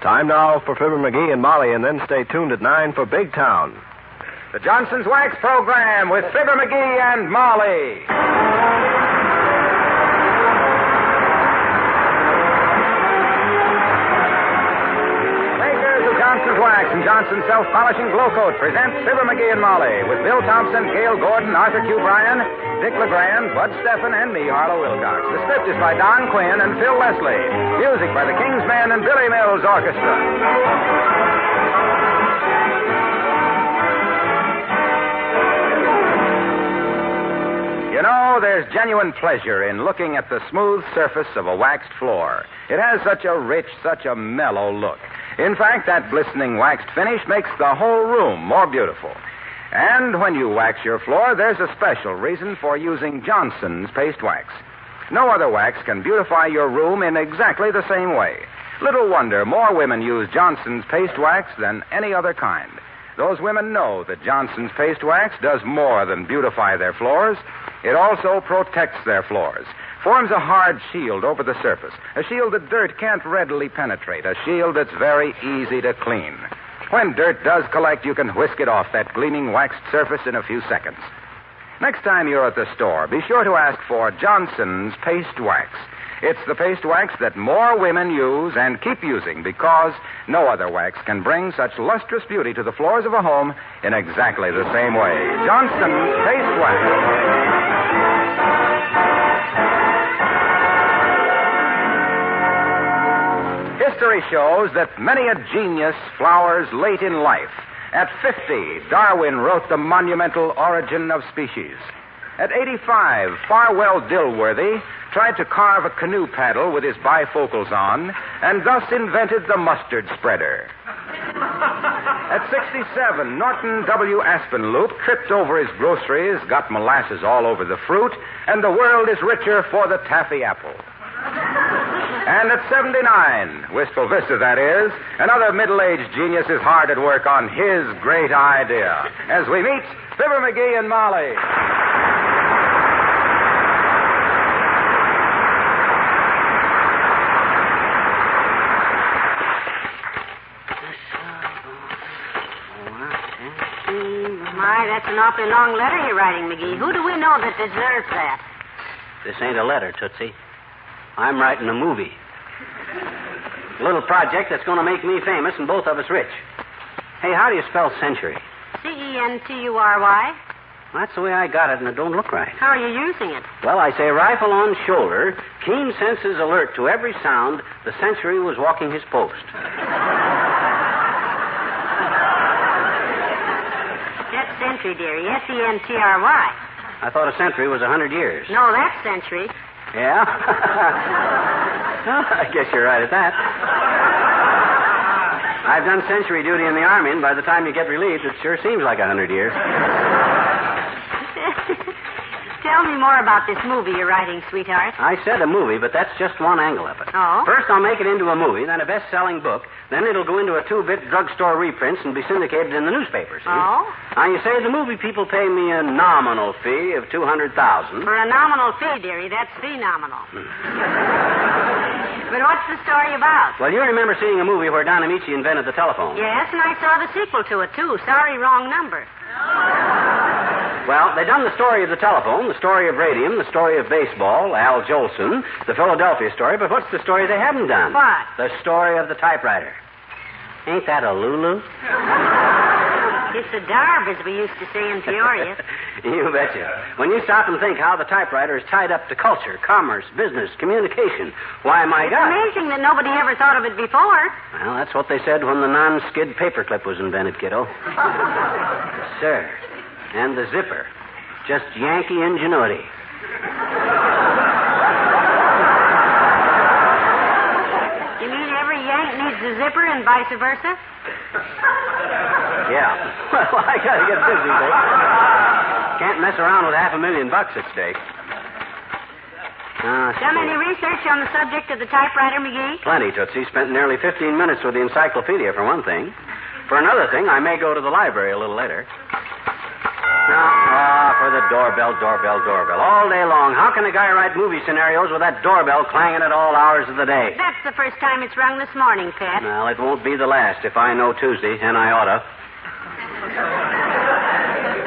Time now for Fibber, McGee, and Molly, and then stay tuned at 9 for Big Town. The Johnson's Wax Program with Fibber, McGee, and Molly. Makers of Johnson's Wax and Johnson's Self-Polishing Glow Coat present Fibber, McGee, and Molly with Bill Thompson, Gail Gordon, Arthur Q. Bryan, Dick LeGrand, Bud Stephan, and me, Harlow Wilcox. The script is by Don Quinn and Phil Leslie. Music by the King's Men and Billy Mills Orchestra. You know, there's genuine pleasure in looking at the smooth surface of a waxed floor. It has such a rich, such a mellow look. In fact, that glistening waxed finish makes the whole room more beautiful. And when you wax your floor, there's a special reason for using Johnson's Paste Wax. No other wax can beautify your room in exactly the same way. Little wonder more women use Johnson's Paste Wax than any other kind. Those women know that Johnson's Paste Wax does more than beautify their floors. It also protects their floors, forms a hard shield over the surface, a shield that dirt can't readily penetrate, a shield that's very easy to clean. When dirt does collect, you can whisk it off that gleaming waxed surface in a few seconds. Next time you're at the store, be sure to ask for Johnson's Paste Wax. It's the paste wax that more women use and keep using because no other wax can bring such lustrous beauty to the floors of a home in exactly the same way. Johnson's Paste Wax. History shows that many a genius flowers late in life. At 50, Darwin wrote The Monumental Origin of Species. At 85, Farwell Dilworthy tried to carve a canoe paddle with his bifocals on and thus invented the mustard spreader. At 67, Norton W. Aspenloop tripped over his groceries, got molasses all over the fruit, and the world is richer for the taffy apple. And at 79, Wistful Vista, that is, another middle-aged genius is hard at work on his great idea. As we meet Fibber, McGee, and Molly. My, that's an awfully long letter you're writing, McGee. Who do we know that deserves that? This ain't a letter, Tootsie. I'm writing a movie. A little project that's going to make me famous and both of us rich. Hey, how do you spell century? Century. That's the way I got it, and it don't look right. How are you using it? Well, I say rifle on shoulder, keen senses alert to every sound, the sentry was walking his post. That's century, dearie. Centry. I thought a century was 100 years. No, that's century. Yeah? Well, I guess you're right at that. I've done century duty in the Army, and by the time you get relieved, it sure seems like 100 years. Tell me more about this movie you're writing, sweetheart. I said a movie, but that's just one angle of it. Oh? First, I'll make it into a movie, then a best-selling book, then it'll go into a 2-bit drugstore reprints and be syndicated in the newspapers. See? Oh? Now, you say the movie people pay me a nominal fee of $200,000. For a nominal fee, dearie, that's phenomenal. But what's the story about? Well, you remember seeing a movie where Don Amici invented the telephone. Yes, and I saw the sequel to it, too. Sorry, wrong number. Well, they done the story of the telephone, the story of radium, the story of baseball, Al Jolson, the Philadelphia story, but what's the story they haven't done? What? The story of the typewriter. Ain't that a Lulu? It's a darb, as we used to say in Peoria. You betcha. When you stop and think how the typewriter is tied up to culture, commerce, business, communication, why, my It's God. amazing that nobody ever thought of it before. Well, that's what they said when the non-skid paperclip was invented, kiddo. Yes, sir. And the zipper. Just Yankee ingenuity. You mean every Yank needs a zipper and vice versa? Yeah. Well, I gotta get busy, Dick. Can't mess around with $500,000 at stake. Done any research on the subject of the typewriter, McGee? Plenty, Tootsie. Spent nearly 15 minutes with the encyclopedia, for one thing. For another thing, I may go to the library a little later. For the doorbell. All day long. How can a guy write movie scenarios with that doorbell clanging at all hours of the day? That's the first time it's rung this morning, Pat. Well, it won't be the last if I know Tuesday, and I oughta.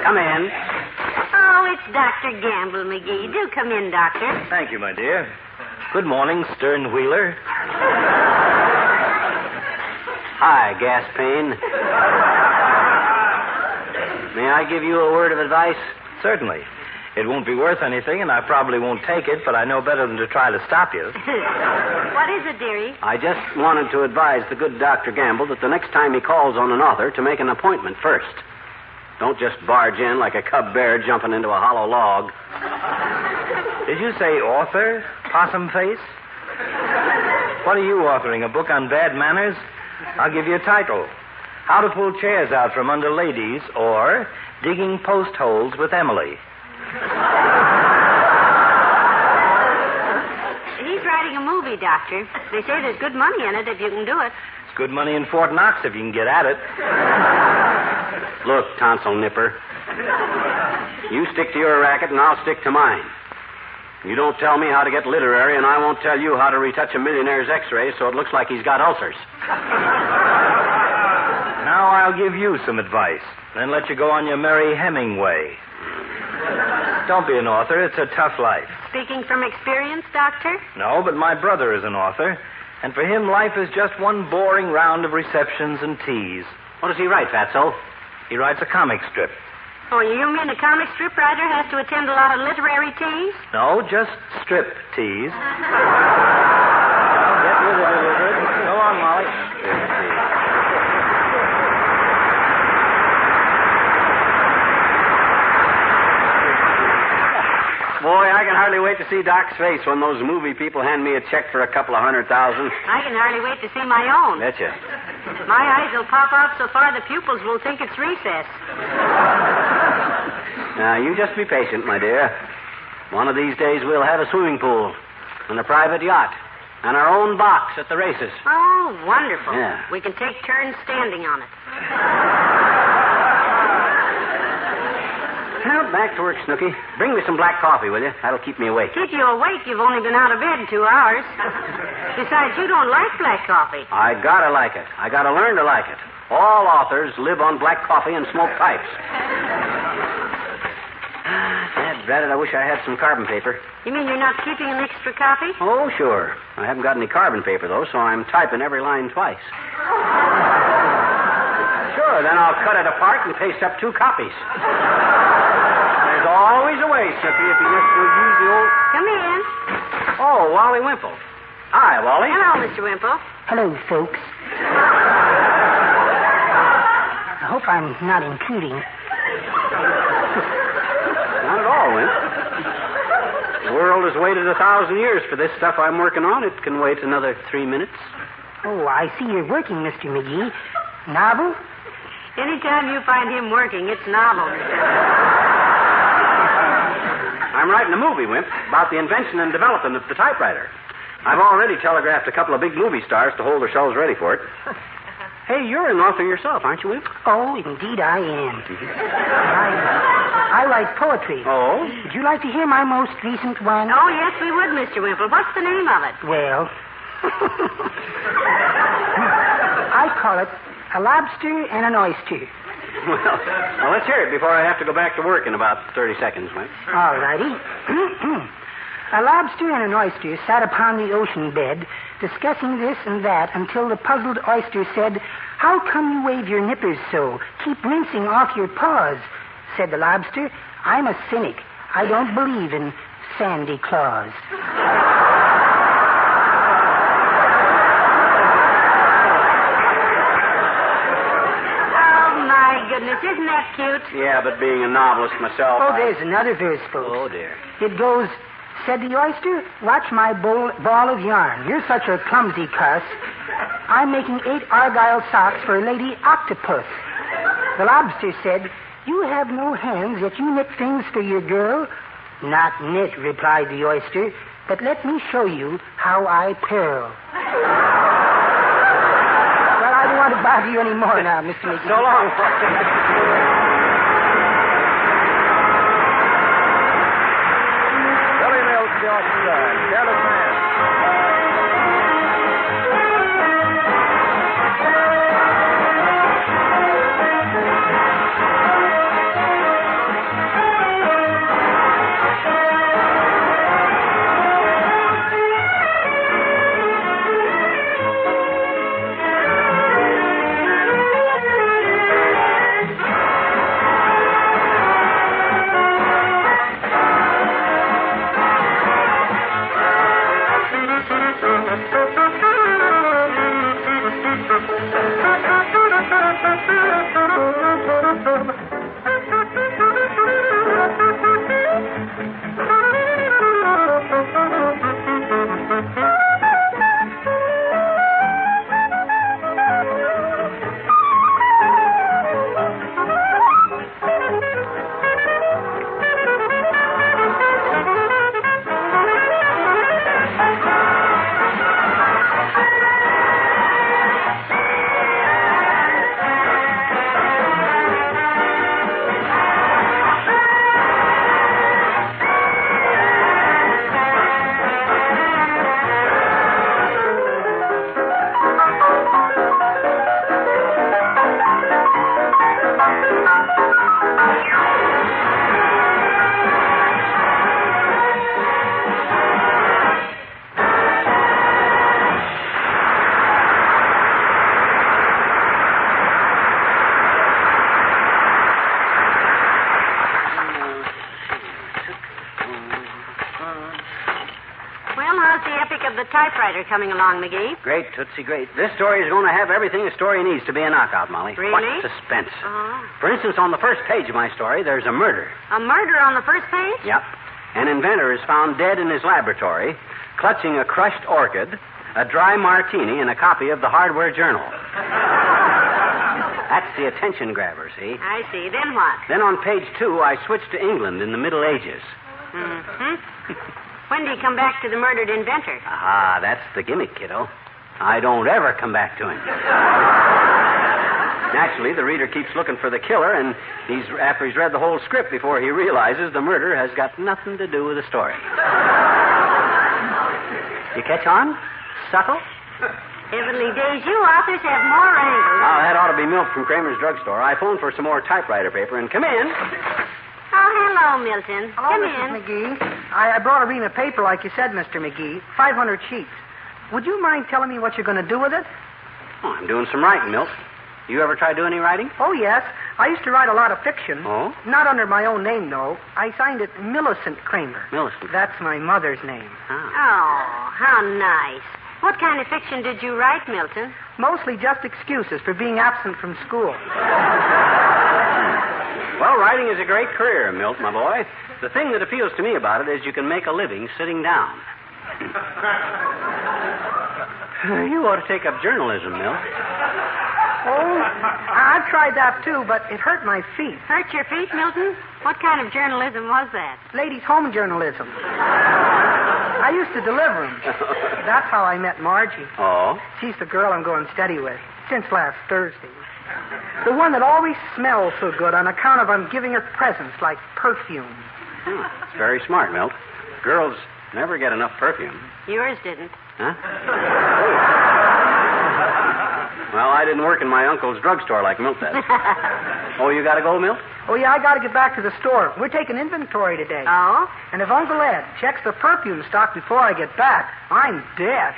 Come in. Oh, it's Dr. Gamble, McGee. Do come in, Doctor. Thank you, my dear. Good morning, Stern Wheeler. Hi, gas pain. May I give you a word of advice? Certainly. It won't be worth anything, and I probably won't take it, but I know better than to try to stop you. What is it, dearie? I just wanted to advise the good Dr. Gamble that the next time he calls on an author to make an appointment first. Don't just barge in like a cub bear jumping into a hollow log. Did you say author, Possum Face? What are you authoring, a book on bad manners? I'll give you a title. How to Pull Chairs Out from Under Ladies, or Digging Post Holes with Emily. He's writing a movie, Doctor. They say there's good money in it if you can do it. It's good money in Fort Knox if you can get at it. Look, tonsil nipper. You stick to your racket and I'll stick to mine. You don't tell me how to get literary and I won't tell you how to retouch a millionaire's x-rays so it looks like he's got ulcers. Now I'll give you some advice, then let you go on your merry Hemingway. Don't be an author. It's a tough life. Speaking from experience, Doctor? No, but my brother is an author, and for him life is just one boring round of receptions and teas. What does he write, Fatso? He writes a comic strip. Oh, you mean a comic strip writer has to attend a lot of literary teas? No, just strip teas. Well, get with it, Elizabeth. Go on, Molly. Strip teas. Boy, I can hardly wait to see Doc's face when those movie people hand me a check for $200,000. I can hardly wait to see my own. Betcha. My eyes will pop out so far the pupils will think it's recess. Now, you just be patient, my dear. One of these days we'll have a swimming pool and a private yacht and our own box at the races. Oh, wonderful. Yeah. We can take turns standing on it. Well, back to work, Snooky. Bring me some black coffee, will you? That'll keep me awake. Keep you awake? You've only been out of bed 2 hours. Besides, you don't like black coffee. I gotta like it. I gotta learn to like it. All authors live on black coffee and smoke pipes. Dad, I wish I had some carbon paper. You mean you're not keeping an extra copy? Oh, sure. I haven't got any carbon paper, though, so I'm typing every line twice. Sure, then I'll cut it apart and paste up 2 copies. There's always a way, Snooky, if you just will use the old... Come in. Oh, Wally Wimple. Hi, Wally. Hello, Mr. Wimple. Hello, folks. I hope I'm not intruding. Not at all, Wimp. The world has waited 1,000 years for this stuff I'm working on. It can wait another 3 minutes. Oh, I see you're working, Mr. McGee. Novel? Anytime you find him working, it's novel. I'm writing a movie, Wimp, about the invention and development of the typewriter. I've already telegraphed a couple of big movie stars to hold themselves ready for it. Hey, you're an author yourself, aren't you, Wimp? Oh, indeed I am. I write poetry. Oh? Would you like to hear my most recent one? Oh, yes, we would, Mr. Wimple. What's the name of it? Well, I call it A Lobster and an Oyster. Well, let's hear it before I have to go back to work in about 30 seconds, Wimp. All righty. A lobster and an oyster sat upon the ocean bed, discussing this and that until the puzzled oyster said, "How come you wave your nippers so? Keep rinsing off your paws." Said the lobster, "I'm a cynic. I don't believe in Sandy Claus." Oh, my goodness. Isn't that cute? Yeah, but being a novelist myself... Oh, there's another verse, folks. Oh, dear. It goes, said the oyster, "Watch my ball of yarn. You're such a clumsy cuss. I'm making 8 argyle socks for a lady octopus." The lobster said, "You have no hands, yet you knit things for your girl." "Not knit," replied the oyster, "but let me show you how I purl." Well, I don't want to bother you any more now, Mr. McGee. So long, folks. the orchestra and Careless Man. Typewriter coming along, McGee. Great, Tootsie, great. This story is going to have everything a story needs to be a knockout, Molly. Really? What suspense. Uh-huh. For instance, on the first page of my story, there's a murder. A murder on the first page? Yep. An inventor is found dead in his laboratory, clutching a crushed orchid, a dry martini, and a copy of the Hardware Journal. That's the attention grabber, see? I see. Then what? Then on page 2, I switched to England in the Middle Ages. Mm-hmm. When do you come back to the murdered inventor? Ah, that's the gimmick, kiddo. I don't ever come back to him. Naturally, the reader keeps looking for the killer, and after he's read the whole script before he realizes the murder has got nothing to do with the story. You catch on? Subtle? Heavenly days, you authors have more angles. Oh, that ought to be milk from Kramer's drugstore. I phoned for some more typewriter paper, and come in. Oh, hello, Milton. Hello, Come Mrs. in. McGee. I brought a ream of paper like you said, Mr. McGee. 500 sheets. Would you mind telling me what you're going to do with it? Oh, I'm doing some writing, Milt. You ever try doing any writing? Oh, yes. I used to write a lot of fiction. Oh? Not under my own name, though. I signed it Millicent Kramer. Millicent? That's my mother's name. Ah. Oh, how nice. What kind of fiction did you write, Milton? Mostly just excuses for being absent from school. Well, writing is a great career, Milt, my boy. The thing that appeals to me about it is you can make a living sitting down. You ought to take up journalism, Milt. Oh, I've tried that, too, but it hurt my feet. Hurt your feet, Milton? What kind of journalism was that? Ladies' home journalism. I used to deliver them. That's how I met Margie. Oh? She's the girl I'm going steady with since last Thursday. The one that always smells so good on account of I'm giving her presents like perfume. It's very smart, Milt. Girls never get enough perfume. Yours didn't. Huh? Well, I didn't work in my uncle's drugstore like Milt does. Oh, you got to go, Milt? Oh, yeah, I got to get back to the store. We're taking inventory today. Oh? And if Uncle Ed checks the perfume stock before I get back, I'm dead.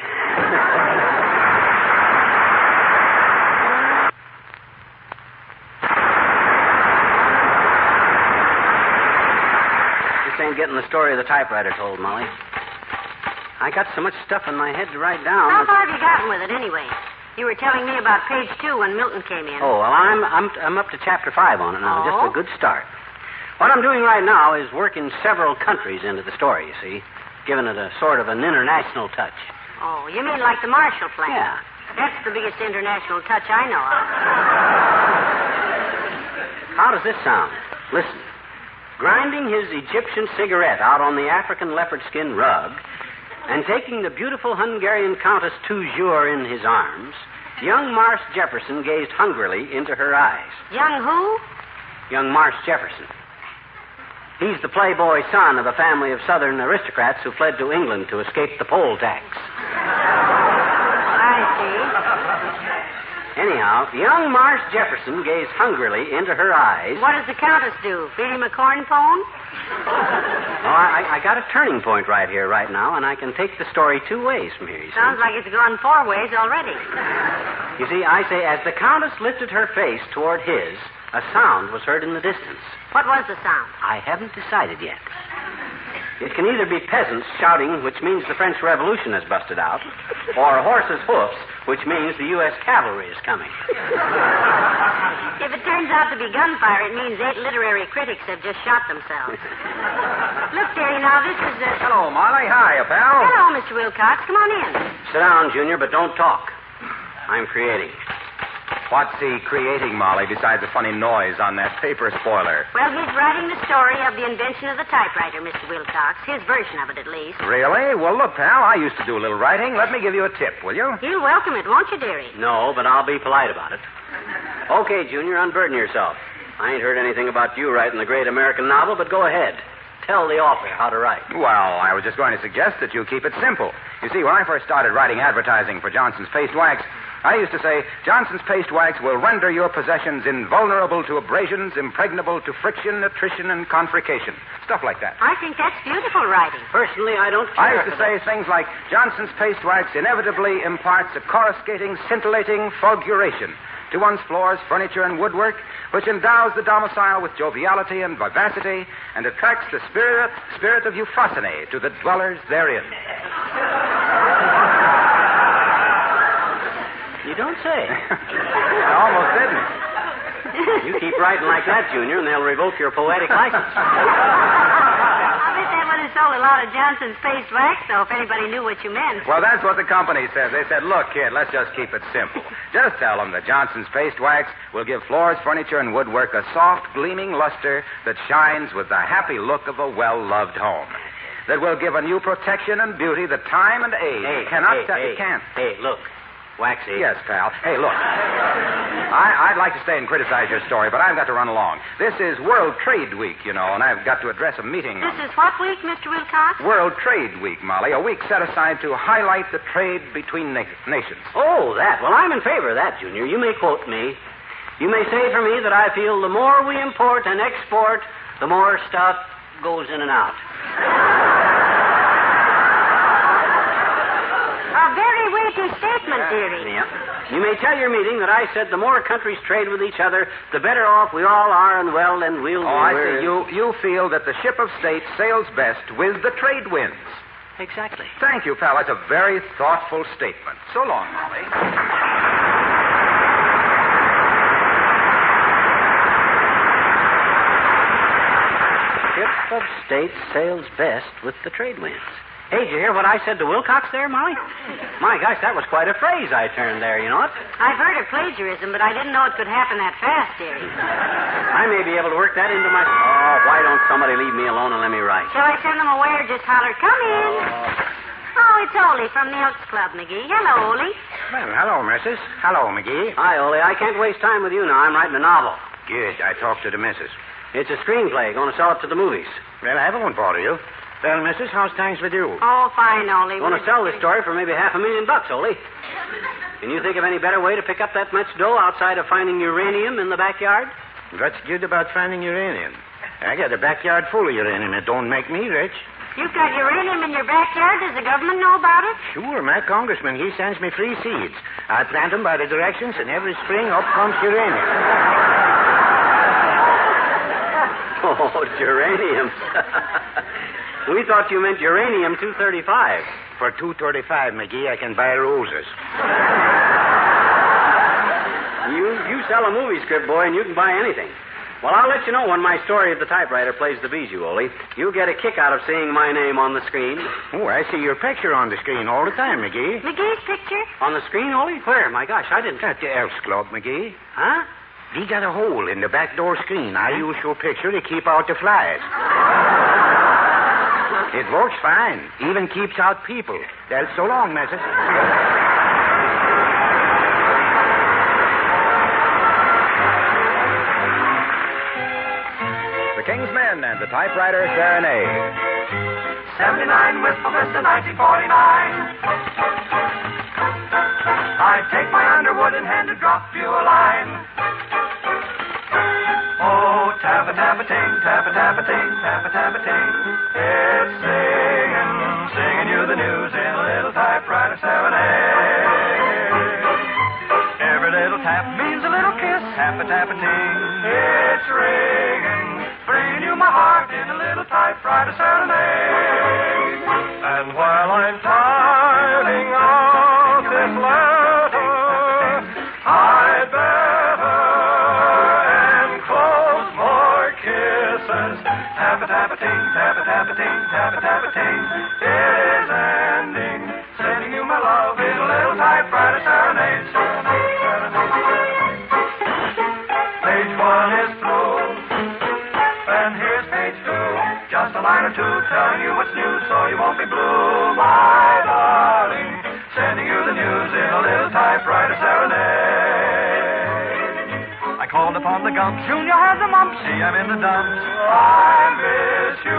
This ain't getting the story of the typewriter told, Molly. I got so much stuff in my head to write down. How far have you gotten with it, anyway? You were telling me about page 2 when Milton came in. Oh, well, I'm up to chapter 5 on it now. Oh? Just a good start. What I'm doing right now is working several countries into the story, you see, giving it a sort of an international touch. Oh, you mean like the Marshall Plan? Yeah. That's the biggest international touch I know of. How does this sound? Listen. Grinding his Egyptian cigarette out on the African leopard skin rug and taking the beautiful Hungarian Countess Toujours in his arms, young Marsh Jefferson gazed hungrily into her eyes. Young who? Young Marsh Jefferson. He's the playboy son of a family of Southern aristocrats who fled to England to escape the poll tax. I see. Anyhow, young Marsh Jefferson gazed hungrily into her eyes. What does the Countess do? Feed him a corn pone? Oh, I got a turning point right here, right now, and I can take the story two ways from here, you see. Sounds like it's gone 4 ways already. You see, I say, as the Countess lifted her face toward his, a sound was heard in the distance. What was the sound? I haven't decided yet. It can either be peasants shouting, which means the French Revolution has busted out, or horses' hoofs, which means the U.S. cavalry is coming. If it turns out to be gunfire, it means 8 literary critics have just shot themselves. Look, dearie, now this is Hello, Molly. Hiya, pal. Hello, Mr. Wilcox. Come on in. Sit down, Junior, but don't talk. I'm creating. What's he creating, Molly, besides a funny noise on that paper spoiler? Well, he's writing the story of the invention of the typewriter, Mr. Wilcox. His version of it, at least. Really? Well, look, pal, I used to do a little writing. Let me give you a tip, will you? He'll welcome it, won't you, dearie? No, but I'll be polite about it. Okay, Junior, unburden yourself. I ain't heard anything about you writing the great American novel, but go ahead. Tell the author how to write. Well, I was just going to suggest that you keep it simple. You see, when I first started writing advertising for Johnson's Paste Wax, I used to say, Johnson's Paste Wax will render your possessions invulnerable to abrasions, impregnable to friction, attrition, and confrication. Stuff like that. I think that's beautiful writing. Personally, I don't care. I used to say things like, Johnson's Paste Wax inevitably imparts a coruscating, scintillating fulguration to one's floors, furniture, and woodwork, which endows the domicile with joviality and vivacity and attracts the spirit of euphrosyne to the dwellers therein. You don't say. I almost didn't. You keep writing like that, Junior, and they'll revoke your poetic license. I bet that would have sold a lot of Johnson's Paste Wax, though, if anybody knew what you meant. Well, that's what the company says. They said, look, kid, let's just keep it simple. Just tell them that Johnson's Paste Wax will give floors, furniture, and woodwork a soft, gleaming luster that shines with the happy look of a well-loved home. That will give a new protection and beauty that time and age cannot... It can't. Hey, look. Waxy. Yes, pal. Hey, look. I'd like to stay and criticize your story, but I've got to run along. This is World Trade Week, you know, and I've got to address a meeting. This is what week, Mr. Wilcox? World Trade Week, Molly. A week set aside to highlight the trade between nations. Oh, that. Well, I'm in favor of that, Junior. You may quote me. You may say for me that I feel the more we import and export, the more stuff goes in and out. A very weighty statement, dearie. Yeah. You may tell your meeting that I said the more countries trade with each other, the better off we all are, and well, then we'll... Oh, I see. You feel that the ship of state sails best with the trade winds. Exactly. Thank you, pal. That's a very thoughtful statement. So long, Molly. Ship of state sails best with the trade winds. Hey, did you hear what I said to Wilcox there, Molly? My gosh, that was quite a phrase I turned there, you know it? I've heard of plagiarism, but I didn't know it could happen that fast, dearie. I may be able to work that into my... Oh, why don't somebody leave me alone and let me write? Shall I send them away or just holler, come in? Oh, it's Ole from the Elks Club, McGee. Hello, Ole. Well, hello, missus. Hello, McGee. Hi, Ole. I can't waste time with you now. I'm writing a novel. Good. I talked to the missus. It's a screenplay. Going to sell it to the movies. Well, I won't bother you. Well, missus, how's things with you? Oh, fine, Ole. Going to sell this story for maybe $500,000, Ole. Can you think of any better way to pick up that much dough outside of finding uranium in the backyard? What's good about finding uranium? I got a backyard full of uranium. It don't make me rich. You've got uranium in your backyard? Does the government know about it? Sure, my congressman, he sends me free seeds. I plant them by the directions, and every spring up comes uranium. Oh, uranium. We thought you meant uranium-235. For $2.35, McGee, I can buy roses. You sell a movie script, boy, and you can buy anything. Well, I'll let you know when my story of the typewriter plays the bijou, Ole. You'll get a kick out of seeing my name on the screen. Oh, I see your picture on the screen all the time, McGee. McGee's picture? On the screen, Ole? Where? My gosh, I didn't... At the Elks Club, McGee. Huh? We got a hole in the back door screen. I use your picture to keep out the flies. It works fine. Even keeps out people. Well, so long, missus. The King's Men and the Typewriter Serenade. 79 Wistful Vista, 1949. I take my Underwood in hand to drop you a line. Oh, tappa-tappa-ting, tappa-tappa-ting, tappa-tappa-ting. It's singing you the news in a little typewriter serenade. Every little tap means a little kiss, tappa-tappa-ting. It's bringing you my heart in a little typewriter serenade. And while I'm typing out this letter, I'd better enclose more kisses. Tappa-tappa-ting, tappa-tappa-ting, tappa-tappa-ting. It is ending, sending you my love in a little typewriter serenade. Serenade, serenade, serenade. Page 1 is through, and here's page 2. Just a line or two telling you what's new so you won't be blue, my darling. Sending you the news in a little typewriter serenade. I called upon the Gumps, Junior has the mumps, see I'm in the dumps. I miss you,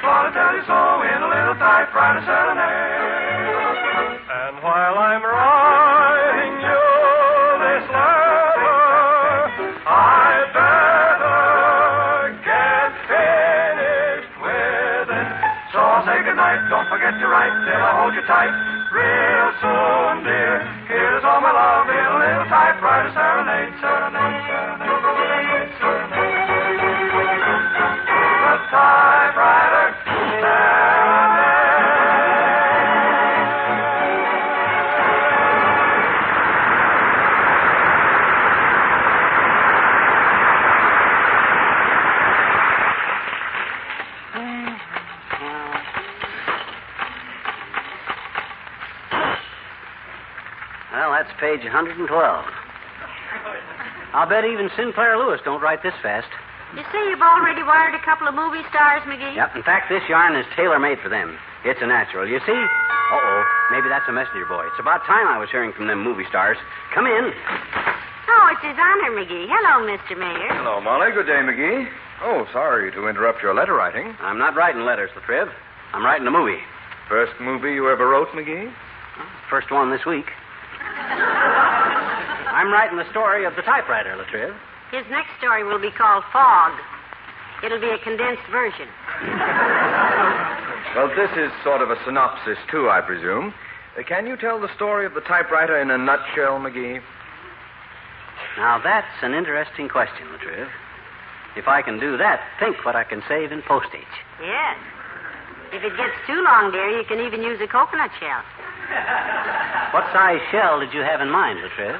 want to tell you so in a little typewriter serenade. And while I'm writing you this letter, I'd better get finished with it. So I'll say goodnight, don't forget to write till I hold you tight. Real soon, dear, here's all my love in a little typewriter serenade, serenade, serenade, serenade, serenade. The typewriter serenade. Well, that's page 112. I'll bet even Sinclair Lewis don't write this fast. You see, you've already wired a couple of movie stars, McGee? Yep. In fact, this yarn is tailor-made for them. It's a natural. You see? Uh-oh. Maybe that's a messenger boy. It's about time I was hearing from them movie stars. Come in. Oh, it's his honor, McGee. Hello, Mr. Mayor. Hello, Molly. Good day, McGee. Oh, sorry to interrupt your letter writing. I'm not writing letters, Latriv. I'm writing a movie. First movie you ever wrote, McGee? First one this week. I'm writing the story of the typewriter, Latriv. His next story will be called Fog. It'll be a condensed version. Well, this is sort of a synopsis, too, I presume. Can you tell the story of the typewriter in a nutshell, McGee? Now, that's an interesting question, Latriv. If I can do that, think what I can save in postage. Yes. If it gets too long, dear, you can even use a coconut shell. What size shell did you have in mind, Latriv?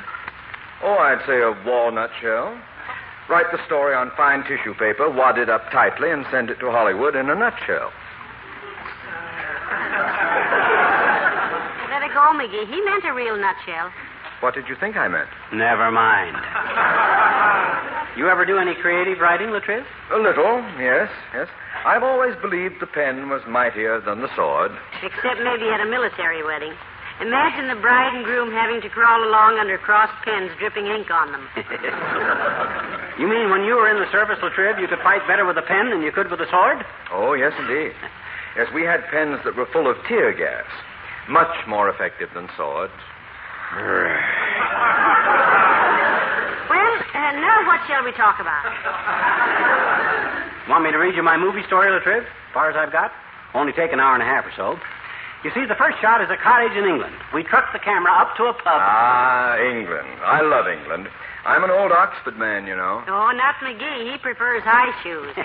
Oh, I'd say a walnut shell. Write the story on fine tissue paper, wad it up tightly, and send it to Hollywood in a nutshell. Let it go, McGee. He meant a real nutshell. What did you think I meant? Never mind. You ever do any creative writing, Latriv? A little, yes. I've always believed the pen was mightier than the sword. Except maybe at a military wedding. Imagine the bride and groom having to crawl along under crossed pens dripping ink on them. You mean when you were in the service, Latriv, you could fight better with a pen than you could with a sword? Oh, yes, indeed. Yes, we had pens that were full of tear gas. Much more effective than swords. Well, now what shall we talk about? Want me to read you my movie story, Latriv? As far as I've got? Only take an hour and a half or so. You see, the first shot is a cottage in England. We truck the camera up to a pub. Ah, England. I love England. I'm an old Oxford man, you know. Oh, not McGee. He prefers high shoes. He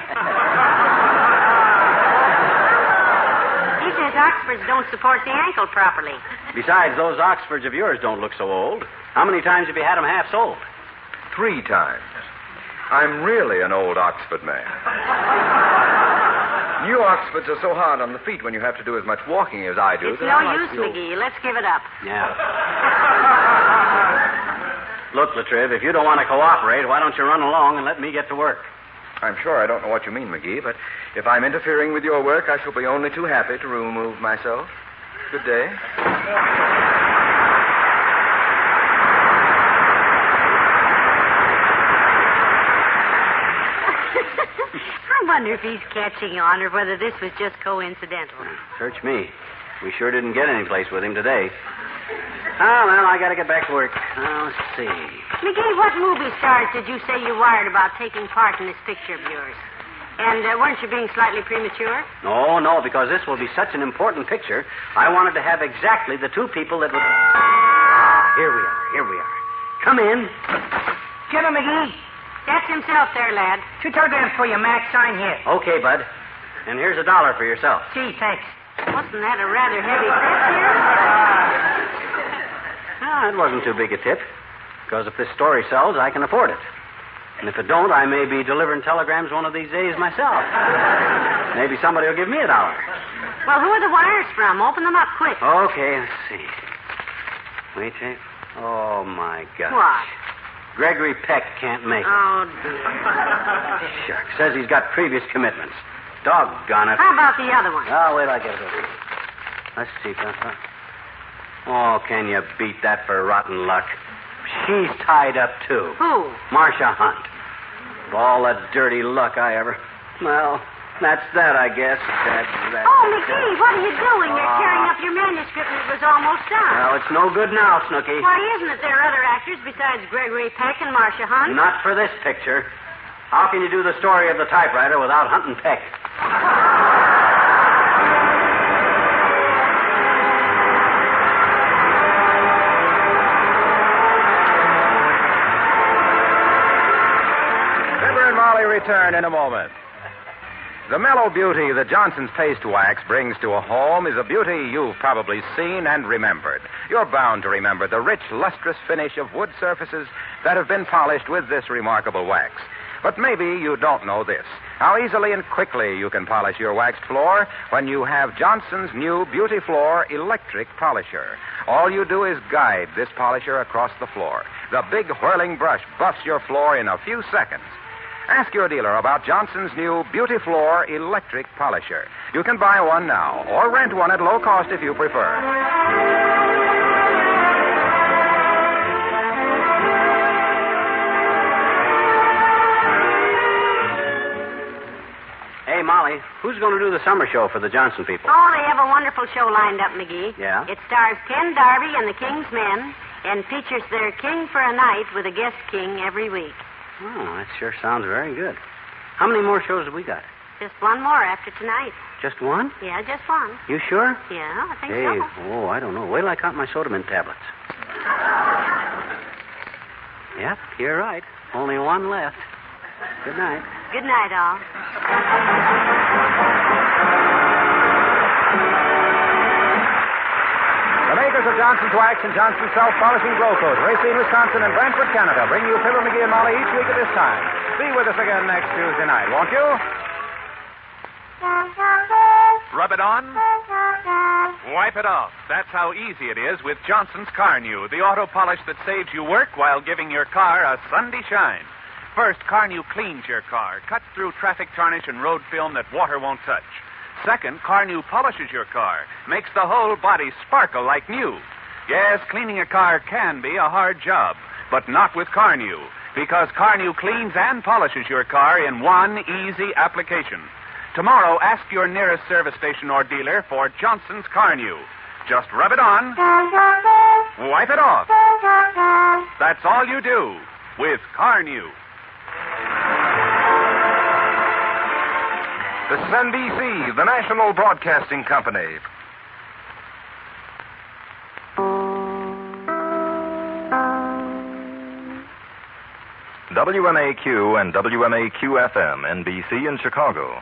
says Oxfords don't support the ankle properly. Besides, those Oxfords of yours don't look so old. How many times have you had them half sold? 3 times. I'm really an old Oxford man. New Oxfords are so hard on the feet when you have to do as much walking as I do. It's no use, McGee. Let's give it up. Yeah. Look, Latriv, if you don't want to cooperate, why don't you run along and let me get to work? I'm sure I don't know what you mean, McGee, but if I'm interfering with your work, I shall be only too happy to remove myself. Good day. I'm wonder if he's catching on or whether this was just coincidental. Search me. We sure didn't get any place with him today. Oh, well, I got to get back to work. Let's see. McGee, what movie stars did you say you wired about taking part in this picture of yours? And weren't you being slightly premature? No, because this will be such an important picture. I wanted to have exactly the two people that would... here we are. Come in. Get him, McGee. That's himself there, lad. $2 for you, Mac. Sign here. Okay, bud. And here's $1 for yourself. Gee, thanks. Wasn't that a rather heavy tip here? It wasn't too big a tip. Because if this story sells, I can afford it. And if it don't, I may be delivering telegrams one of these days myself. Maybe somebody will give me $1. Well, who are the wires from? Open them up quick. Okay, let's see. Wait, Jake. Oh, my gosh. What? Gregory Peck can't make it. Oh, dear. Shucks. Says he's got previous commitments. Doggone it. How about the other one? Oh, wait, I get it. Let's see, Papa. Oh, can you beat that for rotten luck? She's tied up, too. Who? Marcia Hunt. All the dirty luck I ever... Well, that's that, I guess. That. Oh, McGee, what are you doing? You're tearing up your manuscript and it was almost done. Well, it's no good now, Snooky. Why isn't it? There are other actors besides Gregory Peck and Marcia Hunt. Not for this picture. How can you do the story of the typewriter without Hunt and Peck? Fibber and Molly return in a moment. The mellow beauty that Johnson's Paste Wax brings to a home is a beauty you've probably seen and remembered. You're bound to remember the rich, lustrous finish of wood surfaces that have been polished with this remarkable wax. But maybe you don't know this. How easily and quickly you can polish your waxed floor when you have Johnson's new Beauty Floor electric polisher. All you do is guide this polisher across the floor. The big whirling brush buffs your floor in a few seconds. Ask your dealer about Johnson's new Beauty Floor electric polisher. You can buy one now or rent one at low cost if you prefer. Hey, Molly, who's going to do the summer show for the Johnson people? Oh, they have a wonderful show lined up, McGee. Yeah? It stars Ken Darby and the King's Men and features their king for a night with a guest king every week. Oh, that sure sounds very good. How many more shows have we got? Just one more after tonight. Just one? Yeah, just one. You sure? Yeah, I think Hey, so. I don't know. Wait till I count my sodamint tablets. Yep, you're right. Only one left. Good night. Good night, all. The makers of Johnson's Wax and Johnson's Self-Polishing Glow Coat, Racine, Wisconsin, and Brantford, Canada, bring you Fibber, McGee, and Molly each week at this time. Be with us again next Tuesday night, won't you? Rub it on. Wipe it off. That's how easy it is with Johnson's Car New, the auto polish that saves you work while giving your car a Sunday shine. First, Car New cleans your car, cuts through traffic tarnish and road film that water won't touch. Second, Car New polishes your car, makes the whole body sparkle like new. Yes, cleaning a car can be a hard job, but not with Car New, because Car New cleans and polishes your car in one easy application. Tomorrow, ask your nearest service station or dealer for Johnson's Car New. Just rub it on, wipe it off. That's all you do with Car New. This is NBC, the National Broadcasting Company. WMAQ and WMAQ-FM, NBC in Chicago.